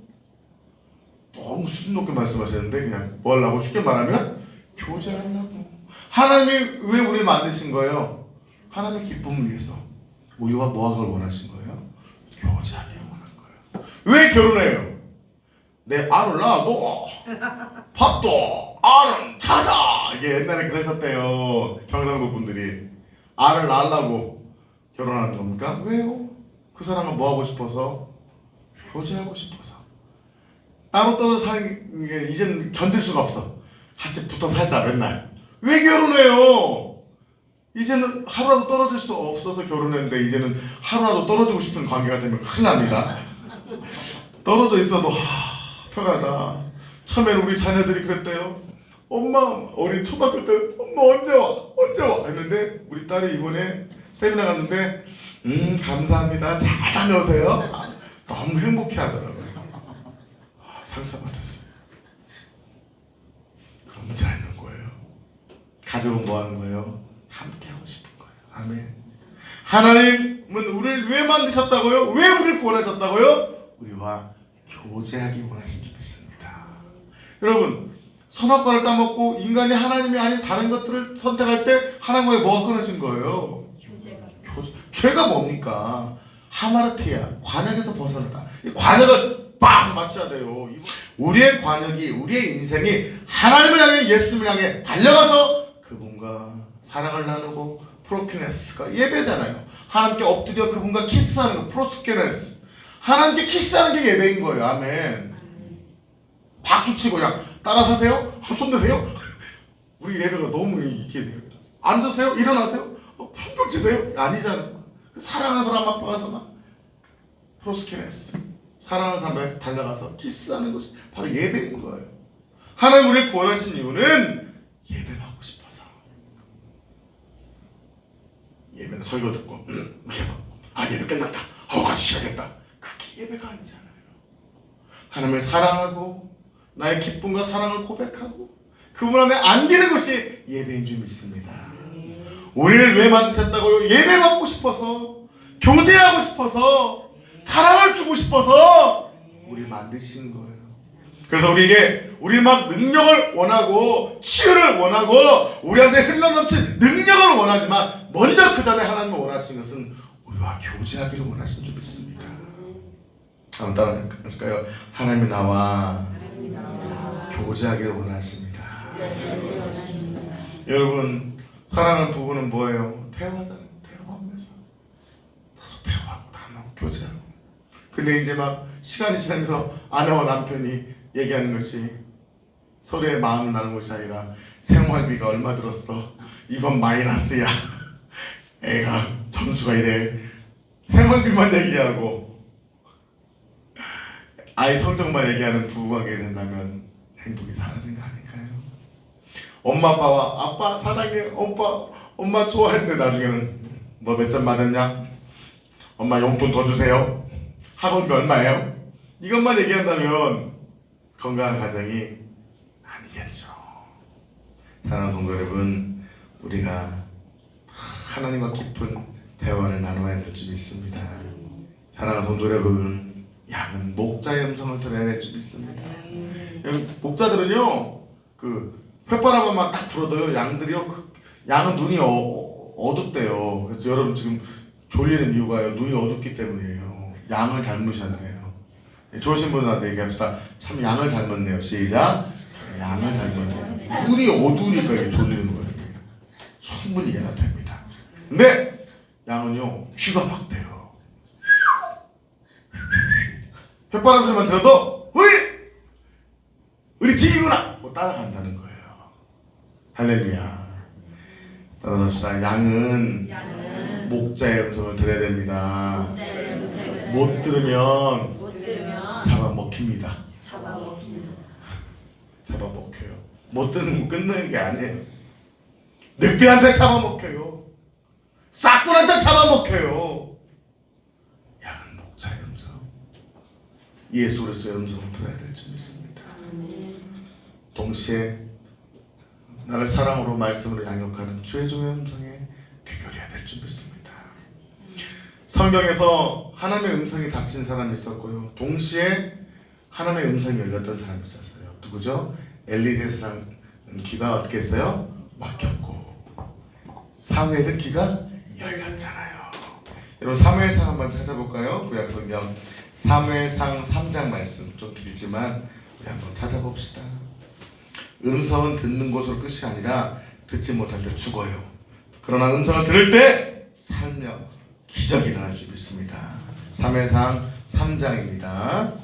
너무 수준 높게 말씀하셨는데 그냥 뭐 하려고? 쉽게 말하면 교제하려고. 하나님이 왜 우리를 만드신 거예요? 하나님의 기쁨을 위해서. 우리와 뭐 하기를 원하신 거예요? 교제하기를 원한 거예요. 왜 결혼해요? 내 알을 낳아도 밥도 알은 찾아. 이게 옛날에 그러셨대요. 경상도 분들이. 알을 낳으려고 결혼하는 겁니까? 왜요? 그 사람은 뭐 하고 싶어서? 교제하고 싶어서. 따로 떨어져 사는 게 이제는 견딜 수가 없어. 같이 붙어 살자 맨날. 왜 결혼해요? 이제는 하루라도 떨어질 수 없어서 결혼했는데 이제는 하루라도 떨어지고 싶은 관계가 되면 큰일 납니다. 떨어져 있어도 편하다. 처음에는 우리 자녀들이 그랬대요. 엄마, 우리 초등학교 때 엄마 언제 와 했는데 우리 딸이 이번에 세미나 갔는데 감사합니다. 잘 다녀오세요. 너무 행복해 하더라고요. 상처받았어요. 그럼 문제가 있는 거예요. 가족은 뭐 하는 거예요? 함께 하고 싶은 거예요. 아멘. 하나님은 우리를 왜 만드셨다고요? 왜 우리를 구원하셨다고요? 우리와 교제하기 원하신 줄 믿습니다. 여러분, 선악과를 따먹고 인간이 하나님이 아닌 다른 것들을 선택할 때 하나님과의 뭐가 끊어진 거예요? 죄가 뭡니까? 하마르티아, 관역에서 벗어나다. 이 관역을 빵 맞춰야 돼요. 우리의 관역이, 우리의 인생이 하나님을 향해, 예수님을 향해 달려가서 그분과 사랑을 나누고, 프로키네스가 예배잖아요. 하나님께 엎드려 그분과 키스하는 거, 프로스케네스. 하나님께 키스하는 게 예배인 거예요. 아멘. 박수치고 그냥 따라서세요? 손 드세요? 우리 예배가 너무 이렇게 돼요. 앉으세요? 일어나세요? 펑펑 치세요? 아니잖아요. 사랑하는 사람 앞에 가서 막 프로스케네스, 사랑하는 사람에 달려가서 키스하는 것이 바로 예배인 거예요. 하나님 우리를 구원하신 이유는 예배받고 싶어서. 예배는 설교 듣고 그래서 예배 끝났다. 가서 쉬어야겠다. 그게 예배가 아니잖아요. 하나님을 사랑하고 나의 기쁨과 사랑을 고백하고 그분 안에 안기는 것이 예배인 줄 믿습니다. 우리를 왜 만드셨다고요? 예배받고 싶어서, 교제하고 싶어서, 사랑을 주고 싶어서 우리를 만드신 거예요. 그래서 우리 막 능력을 원하고 치유를 원하고 우리한테 흘러넘친 능력을 원하지만 먼저 그 전에 하나님을 원하신 것은 우리와 교제하기를 원하신 줄 믿습니다. 한번 따라할까요? 하나님이 나와 교제하기를 원하십니다. 여러분, 사랑하는 부부는 뭐예요? 대화잖아요. 대화하면서 서로 대화하고 나누고 교제하고. 근데 이제 막 시간이 지나면서 아내와 남편이 얘기하는 것이 서로의 마음을 나누는 것이 아니라 생활비가 얼마 들었어? 이번 마이너스야. 애가 점수가 이래. 생활비만 얘기하고 아이 성적만 얘기하는 부부관계가 된다면 행복이 사라진 거 아닐까요? 엄마 아빠와 아빠 사랑해, 엄마 좋아했는데 나중에는 너 몇 점 맞았냐? 엄마 용돈 더 주세요. 학원비 얼마예요? 이것만 얘기한다면 건강한 가정이 아니겠죠. 사랑하는 성도 여러분, 우리가 하나님과 깊은 대화를 나눠야 될 줄 믿습니다. 사랑하는 성도 여러분, 양은 목자의 음성을 들어야 될 줄 믿습니다. 목자들은요, 그 휘바람만 딱 불어도요, 양들이요, 양은 눈이 어둡대요. 그래서 여러분 지금 졸리는 이유가요, 눈이 어둡기 때문이에요. 양을 닮으셨네요. 좋으신 분한테 얘기합시다. 참 양을 닮았네요. 시작. 양을 닮았네. 눈이 어두우니까 이게 졸리는 거예요. 이게. 충분히 이해가 됩니다. 근데 양은요 귀가 막대요. 혓바람 소리만 들어도 우리 지기구나 뭐 따라간다는 거예요. 할렐루야. 따라합시다. 양은 목자의 음성을 들어야 됩니다. 못 들으면 잡아먹힙니다. 잡아먹혀요. 못 들으면 끝나는 게 아니에요. 늑대한테 잡아먹혀요. 싹군한테 잡아먹혀요. 양은 목자의 음성, 예수 그리스도의 음성을 들어야 될 줄 믿습니다. 동시에 나를 사랑으로 말씀으로 양육하는 주의 종의 음성에 귀결해야 될 줄 믿습니다. 성경에서 하나님의 음성이 닫힌 사람이 있었고요. 동시에 하나님의 음성이 열렸던 사람이 있었어요. 누구죠? 엘리 제사장은 귀가 어떻게 했어요? 막혔고 사무엘은 귀가 열렸잖아요. 여러분 사무엘상 한번 찾아볼까요? 구약성경 사무엘상 3장 말씀 좀 길지만 우리 한번 찾아봅시다. 음성은 듣는 것으로 끝이 아니라 듣지 못할 때 죽어요. 그러나 음성을 들을 때 살며 기적이 일어날 줄 믿습니다. 사무엘상 3장입니다.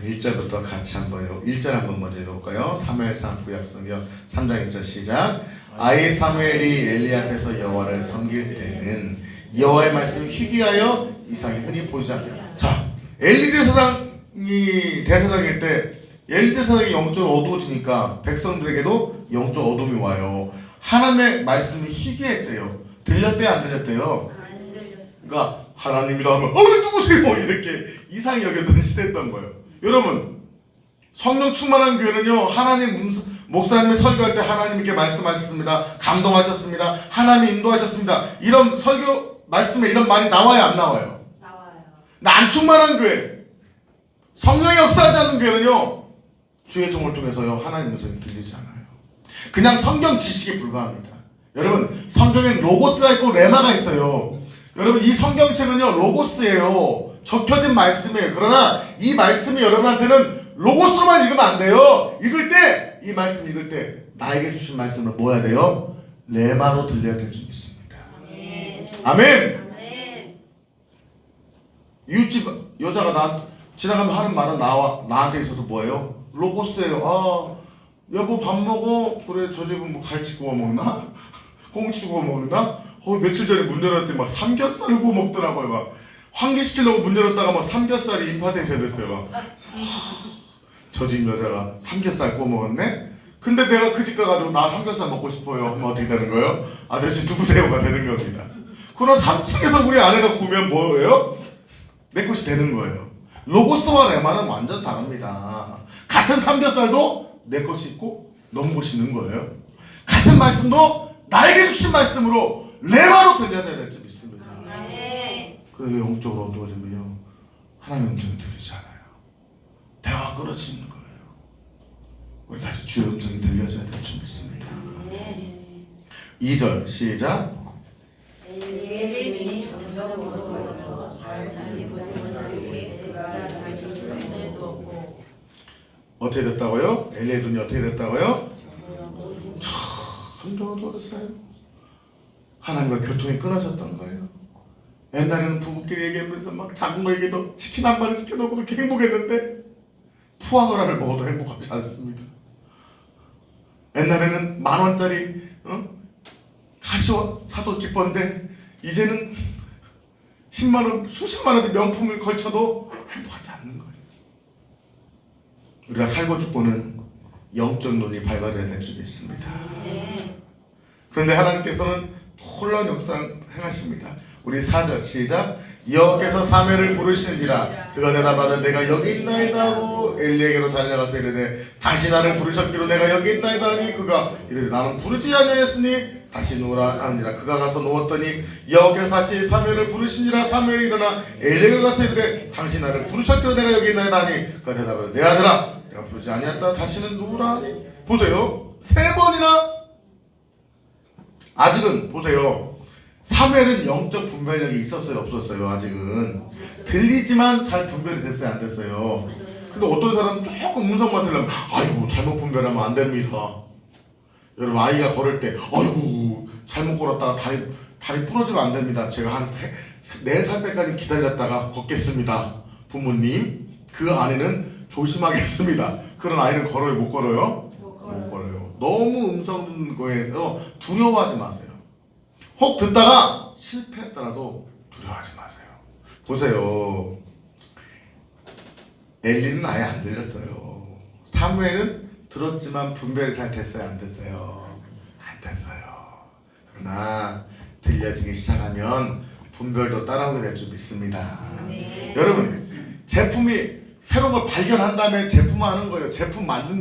1절부터 같이 한번 1절 한번 먼저 읽어볼까요? 사무엘상 구약성경 3장 1절 시작. 아이 사무엘이 엘리 앞에서 여호와를 섬길 때는 여호와의 말씀이 희귀하여 이상이 흔히 보이지 않는다. 자, 엘리 제사장이 대사장일 때 엘리 제사장이 영적으로 어두워지니까 백성들에게도 영적 어둠이 와요. 하나님의 말씀이 희귀했대요. 들렸대요, 안 들렸대요? 안 들렸어요. 그러니까 하나님이라 하면 누구세요? 이렇게 이상히 여겼던 시대였던 거예요. 여러분 성령 충만한 교회는요 하나님 목사님이 설교할 때 하나님께 말씀하셨습니다. 감동하셨습니다. 하나님 인도하셨습니다. 이런 설교 말씀에 이런 말이 나와요, 안 나와요? 나와요. 나 안 충만한 교회, 성령이 역사하지 않는 교회는요 주의 종을 통해서요 하나님 음성이 들리지 않아요. 그냥 성경 지식에 불과합니다. 여러분 성경엔 로고스가 있고 레마가 있어요. 여러분 이 성경책은요 로고스예요. 적혀진 말씀이에요. 그러나 이 말씀이 여러분한테는 로고스로만 읽으면 안 돼요. 읽을 때 이 말씀 읽을 때 나에게 주신 말씀은 뭐야 돼요? 레마로 들려야 될 줄 믿습니다. 아멘. 아멘. 이웃집 여자가 지나가면 하는 말은 나한테 있어서 뭐예요? 로고스예요. 아 여보 밥 먹어? 그래 저 집은 뭐 갈치 구워 먹나? 꽁치 구워 먹나? 며칠 전에 문 열었더니 막 삼겹살 구워 먹더라고요. 막 환기시키려고 문 열었다가 막 삼겹살이 임파텐션 됐어요. 저 집 여자가 삼겹살 구워 먹었네? 근데 내가 그 집 가가지고 나 삼겹살 먹고 싶어요 하면 어떻게 되는 거예요? 아저씨 누구세요가 되는 겁니다. 그러나 3층에서 우리 아내가 구우면 뭐예요? 내 것이 되는 거예요. 로고스와 레마는 완전 다릅니다. 같은 삼겹살도 내 것이 있고 너무 것이 있는 거예요. 같은 말씀도 나에게 주신 말씀으로 레마로 들려야 될 줄 믿습니다. 아멘. 그래서 영적으로 어두워지면요 하나님의 음성이 들리지 않아요. 대화가 끊어지는 거예요. 우리 다시 주의 음성이 들려줘야 될 줄 믿습니다. 2절 시작. 엘리의 눈이 점점 어두워져서 자기 보지 못하게 그가 자기 손을 뗄 수 없고 어떻게 됐다고요? 엘리의 눈이 어떻게 됐다고요? 점점 어두워졌어요. 하나님과 교통이 끊어졌던 거예요. 옛날에는 부부끼리 얘기하면서 막 작은 거 얘기도 치킨 한 마리 시켜놓고도 행복했는데 푸아그라를 먹어도 행복하지 않습니다. 옛날에는 10,000원짜리 가시와 사도 기뻤는데 이제는 10만원, 수십만원의 명품을 걸쳐도 행복하지 않는 거예요. 우리가 살고 죽고는 영적 눈이 밝아져야 될 줄 믿습니다. 그런데 하나님께서는 놀라운 역사를 행하십니다. 우리 4절 시작. 여호와께서 사무엘을 부르시니라. 그가 대답하되 내가 여기 있나이다 하고 엘리에게로 달려가서 이르되 당신 나를 부르셨기로 내가 여기 있나이다 하니 그가 이르되 나는 부르지 아니하였으니 다시 누우라 하니라. 그가 가서 누웠더니 여호와께서 다시 사무엘을 부르시니라. 사무엘이 일어나 엘리에게로 가서 이르되 당신 나를 부르셨기로 내가 여기 있나이다 하니 그가 대답하되 내 아들아 내가 부르지 아니하였다 다시는 누우라 하니. 보세요. 3번이나 아직은 보세요. 사무엘은 영적 분별력이 있었어요, 없었어요? 아직은 들리지만 잘 분별이 됐어요, 안 됐어요? 근데 어떤 사람은 조금 음성만 들으면 아이고 잘못 분별하면 안 됩니다. 여러분 아이가 걸을 때 아이고 잘못 걸었다가 다리 부러지면 안 됩니다. 제가 한 4살 때까지 기다렸다가 걷겠습니다. 부모님 그 안에는 조심하겠습니다. 그런 아이는 걸어요 못 걸어요? 못 걸어요. 너무 음성 듣는 거에서 두려워하지 마세요. 혹 듣다가 실패했더라도 두려워하지 마세요. 보세요. 엘리는 아예 안 들렸어요. 사무엘은 들었지만 분별이 잘 됐어요? 안 됐어요? 안 됐어요. 그러나 들려지기 시작하면 분별도 따라오게 될 줄 믿습니다. 네. 여러분 제품이 새로운 걸 발견한 다음에 제품화하는 거예요. 제품 만든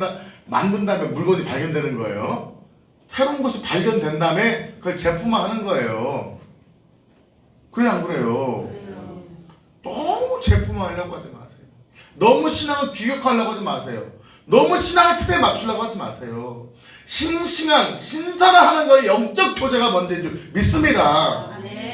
다음에 물건이 발견되는 거예요. 새로운 것이 발견된 다음에 그걸 제품화하는 거예요. 그래 안 그래요? 너무 제품화하려고 하지 마세요. 너무 신앙을 규격화하려고 하지 마세요. 너무 신앙을 틀에 맞추려고 하지 마세요. 싱싱한 신사를 거에 영적 교제가 먼저인 줄 믿습니다.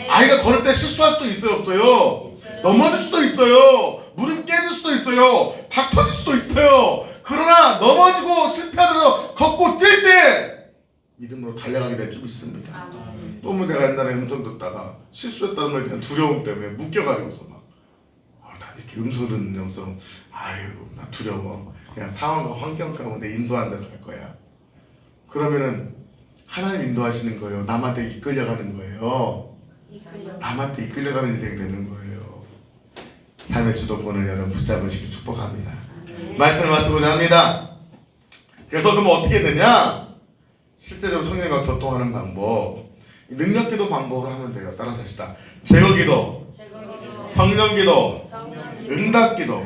아이가 걸을 때 실수할 수도 있어요, 없어요? 넘어질 수도 있어요. 무릎 깨질 수도 있어요. 박 터질 수도 있어요. 그러나 넘어지고 실패하더라도 걷고 뛸 때 믿음으로 달려가게 될 줄 믿습니다. 너무 내가 옛날에 음성 듣다가 실수했다는 걸 그냥 두려움 때문에 묶여가지고서 막 다 이렇게 음성 듣는 영성 아유 나 두려워. 그냥 상황과 환경 가운데 인도하는 데로 갈 거야. 그러면은 하나님 인도하시는 거예요. 남한테 이끌려가는 거예요. 남한테 이끌려가는 인생이 되는 거예요. 삶의 주도권을 여러분 붙잡으시길 축복합니다. 말씀을 마치고자 합니다. 그래서 그럼 어떻게 되냐? 실제적으로 성령과 교통하는 방법, 능력기도 방법으로 하면 돼요. 따라합시다. 제거기도, 성령기도, 응답기도.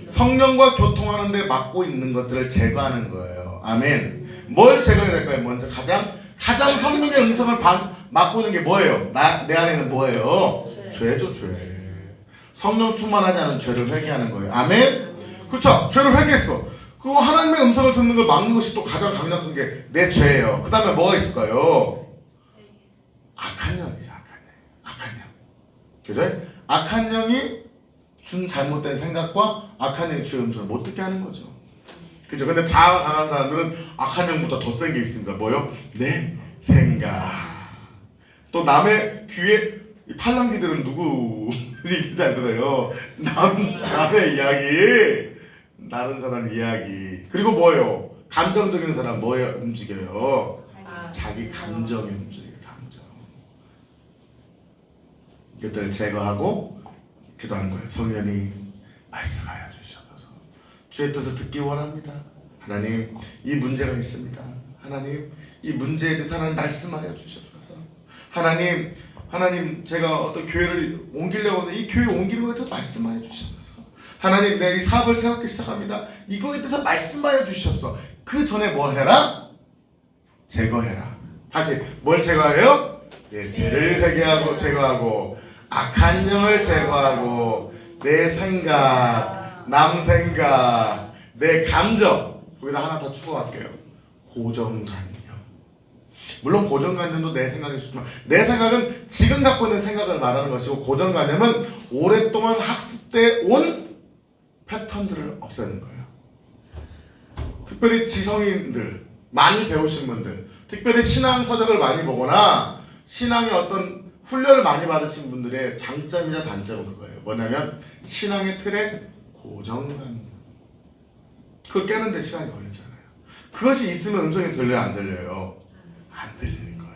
성령과 교통하는데 맡고 있는 것들을 제거하는 거예요. 아멘. 뭘 제거해야 될까요? 먼저 가장 성령의 응성을 맡고 있는 게 뭐예요? 내 안에는 뭐예요? 죄죠, 죄. 성령 충만하지 않은 죄를 회개하는 거예요. 아멘. 그렇죠. 죄를 회개했어. 그리고 하나님의 음성을 듣는 걸 막는 것이 또 가장 강력한 게 내 죄예요. 그 다음에 뭐가 있을까요? 악한 영이죠. 악한 영. 그죠? 악한 영이 준 잘못된 생각과 악한 영이 주의 음성을 못 듣게 하는 거죠. 그죠? 근데 자아가 강한 사람들은 악한 영보다 더 센 게 있습니다. 뭐요? 내 생각. 또 남의 귀에 팔랑귀들은 누구 얘기 잘 들어요. 남의 이야기, 다른 사람 이야기. 그리고 뭐예요? 감정적인 사람 뭐에 움직여요? 자기 감정에 움직여요. 감정. 이것들을 제거하고 기도하는 거예요. 성령이 말씀하여 주셔서 주의 뜻을 듣기 원합니다. 하나님 이 문제가 있습니다. 하나님 이 문제에 대해서 하나님 말씀하여 주셔서 하나님 제가 어떤 교회를 옮기려고 하는데 이 교회 옮기는 것에 대해서 말씀하여 주셔서 하나님 내가 이 사업을 새롭게 시작합니다. 이거에 대해서 말씀하여 주셔서 그 전에 뭐 해라? 제거해라. 다시 뭘 제거해요? 내 죄를 회개하고 제거하고 악한 영을 제거하고 내 생각, 남 생각, 내 감정 거기다 하나 더 추가할게요. 고정관념. 물론 고정관념도 내 생각일 수 있지만 내 생각은 지금 갖고 있는 생각을 말하는 것이고 고정관념은 오랫동안 학습돼 온 패턴들을 없애는 거예요. 특별히 지성인들, 많이 배우신 분들, 특별히 신앙 서적을 많이 보거나 신앙의 어떤 훈련을 많이 받으신 분들의 장점이자 단점은 그거예요. 뭐냐면 신앙의 틀에 고정관념. 그걸 깨는데 시간이 걸리잖아요. 그것이 있으면 음성이 들려요? 안 들려요? 안 들리는 거예요.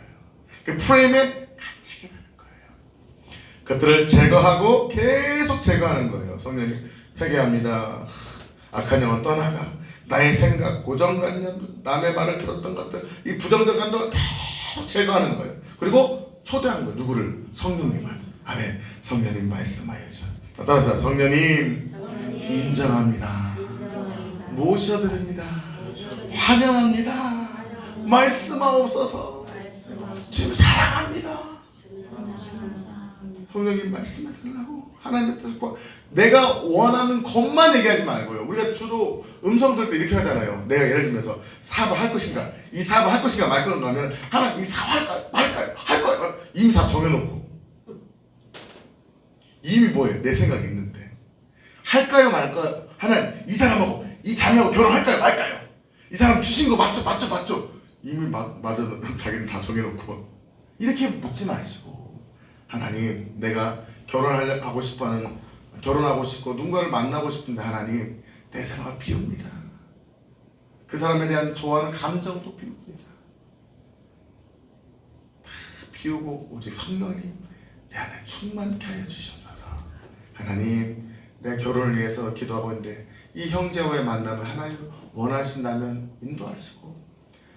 그 프레임에 갇히게 되는 거예요. 그것들을 제거하고 계속 제거하는 거예요. 성령이 회개합니다. 악한 영은 떠나가. 나의 생각, 고정관념, 남의 말을 들었던 것들, 이 부정적 감정을 계속 제거하는 거예요. 그리고 초대하는 거예요. 누구를? 성령님을. 아멘. 성령님 말씀하여 주세요. 따라합시다. 성령님 인정합니다. 모셔드립니다. 환영합니다. 말씀하옵소서. 지금 사랑합니다. 성령님 말씀해달라고 하나님의 뜻과 내가 원하는 것만 얘기하지 말고요. 우리가 주로 음성 들 때 이렇게 하잖아요. 내가 예를 들면서 사업을 할 것인가, 이 사업을 할 것인가 말 건가 하면 하나님 이 사업 할까요? 말까요? 할 거예요? 이미 다 정해놓고 이미 뭐예요? 내 생각이 있는데 할까요? 말까요? 하나님 이 사람하고 이 자매하고 결혼할까요 말까요? 이 사람 주신 거 맞죠? 이미 맞아 자기는 다 정해놓고 이렇게 묻지 마시고 하나님 내가 결혼하고 싶고 누군가를 만나고 싶은데 하나님 내 생각을 비웁니다. 그 사람에 대한 좋아하는 감정도 비웁니다. 다 비우고 오직 성령님 내 안에 충만케 하여 주시옵소서. 하나님 내 결혼을 위해서 기도하고 있는데 이 형제와의 만남을 하나님 원하신다면 인도하시고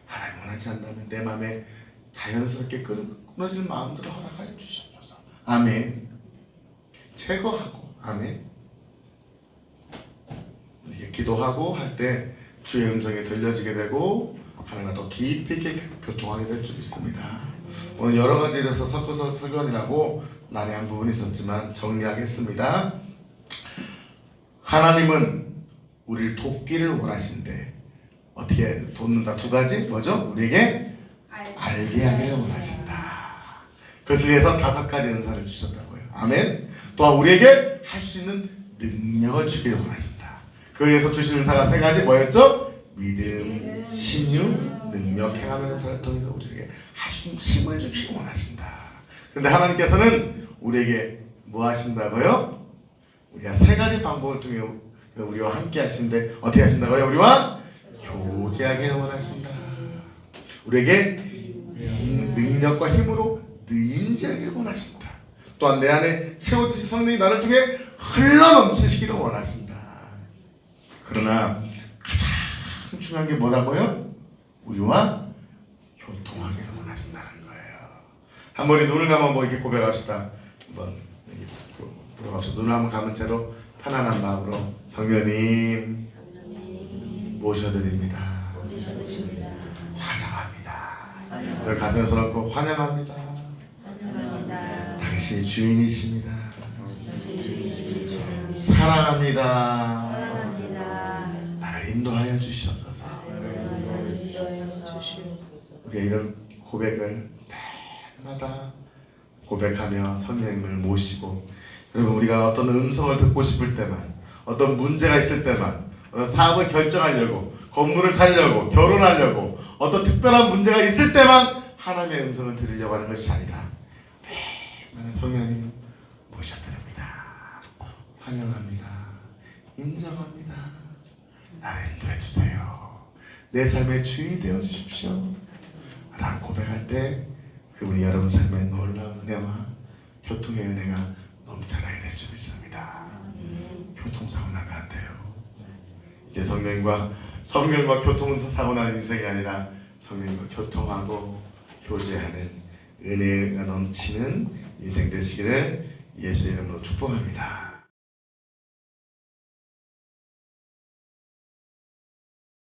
하나님 원하지 않다면 내 마음에 자연스럽게 끊어질 마음들을 허락하여 주시옵소서. 아멘. 제거하고 아멘. 이렇게 기도하고 할 때 주의 음성이 들려지게 되고 하나님과 더 깊이 있게 교통하게 될 줄 믿습니다. 오늘 여러 가지에서 섞어서 설교하느라고 난해한 부분이 있었지만 정리하겠습니다. 하나님은 우리를 돕기를 원하신데 어떻게 돕는다? 두 가지 뭐죠? 우리에게 알게 하기를 원하신다. 그것을 위해서 5가지 은사를 주셨다고요. 아멘. 또한 우리에게 할 수 있는 능력을 주기를 원하신다. 그에 의해서 주신 은사가 3가지 뭐였죠? 믿음, 신유, 능력, 행하는 은사를 통해서 우리에게 할 수 있는 힘을 주기를 원하신다. 그런데 하나님께서는 우리에게 뭐 하신다고요? 우리가 3가지 방법을 통해 우리와 함께 하시는데 어떻게 하신다고요? 우리와 교제하기를 원하신다. 우리에게 능력과 힘으로 임재하기를 원하신다. 또한 내 안에 채워주신 성령이 나를 통해 흘러넘치시기를 원하신다. 그러나 가장 중요한 게 뭐라고요? 우리와 교통하기를 원하신다는 거예요. 한번 우리 눈을 감아 이렇게 고백합시다. 한번 고백합시다. 눈을 한번 감은 채로 편안한 마음으로 성령님 모셔드립니다. 환영합니다. 우리 가슴에 손 얹고 환영합니다. 당신이 주인이십니다. 사랑합니다. 나를 인도하여 주시옵소서. 우리가 이런 고백을 매일마다 고백하며 성령님을 모시고 여러분 우리가 어떤 음성을 듣고 싶을 때만 어떤 문제가 있을 때만 어떤 사업을 결정하려고 건물을 사려고 결혼하려고 어떤 특별한 문제가 있을 때만 하나님의 음성을 들으려고 하는 것이 아니라 매일마다 성령님 모셔드립니다. 환영합니다. 인정합니다. 나를 인도해 주세요. 내 삶의 주인이 되어 주십시오. 라고 고백할 때 그분이 여러분 삶에 놀라운 은혜와 교통의 은혜가 넘쳐나게 될 줄 믿습니다. 교통사고 나면 안 돼요. 이제 성령과 교통사고 나는 인생이 아니라 성령과 교통하고 교제하는 은혜가 넘치는 인생 되시기를 예수의 이름으로 축복합니다.